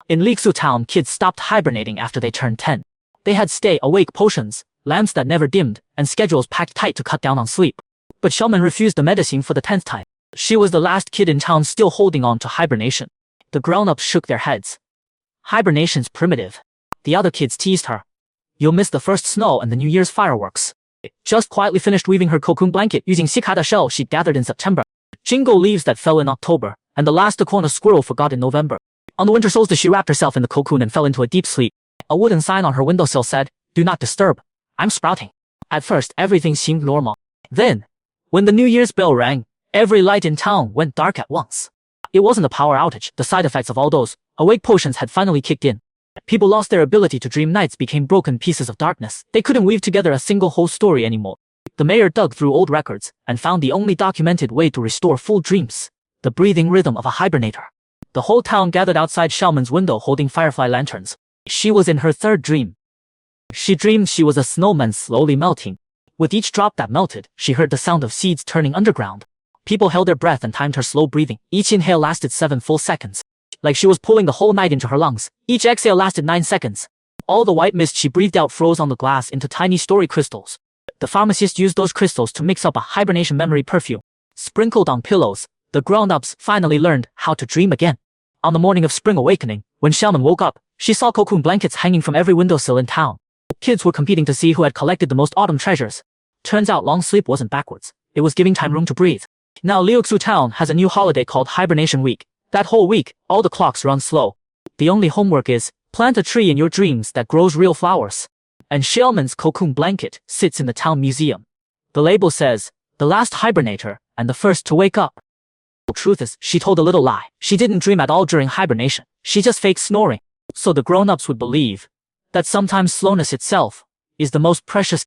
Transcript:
In Liexu Town, kids stopped hibernating after they turned 10. They had stay-awake potions, lamps that never dimmed, and schedules packed tight to cut down on sleep. But Xiaomen refused the medicine for the 10th time. She was the last kid in town still holding on to hibernation. The grown-ups shook their heads. Hibernation's primitive. The other kids teased her. You'll miss the first snow and the New Year's fireworks. Just quietly finished weaving her cocoon blanket using cicada shell she'd gathered in September, jingo leaves that fell in October, and the last acorn a squirrel forgot in November. On the winter solstice she wrapped herself in the cocoon and fell into a deep sleep. A wooden sign on her windowsill said, "Do not disturb. I'm sprouting." At first everything seemed normal. Then, when the New Year's bell rang, every light in town went dark at once. It wasn't a power outage, the side effects of all those awake potions had finally kicked in. People lost their ability to dream, nights became broken pieces of darkness. They couldn't weave together a single whole story anymore. The mayor dug through old records and found the only documented way to restore full dreams, the breathing rhythm of a hibernator. The whole town gathered outside Xiaomen's window holding firefly lanterns. She was in her third dream. She dreamed she was a snowman slowly melting. With each drop that melted, she heard the sound of seeds turning underground. People held their breath and timed her slow breathing. Each inhale lasted 7 full seconds. Like she was pulling the whole night into her lungs. Each exhale lasted 9 seconds. All the white mist she breathed out froze on the glass into tiny story crystals. The pharmacist used those crystals to mix up a hibernation memory perfume. Sprinkled on pillows, the grown-ups finally learned how to dream again. On the morning of spring awakening, when Xiaomen woke up, she saw cocoon blankets hanging from every windowsill in town. Kids were competing to see who had collected the most autumn treasures. Turns out long sleep wasn't backwards. It was giving time room to breathe. Now Liuxu Town has a new holiday called Hibernation Week. That whole week, all the clocks run slow. The only homework is, plant a tree in your dreams that grows real flowers. And Xiaomen's cocoon blanket sits in the town museum. The label says, the last hibernator and the first to wake up. The truth is, she told a little lie. She didn't dream at all during hibernation. She just faked snoring. So the grown-ups would believe that sometimes slowness itself is the most precious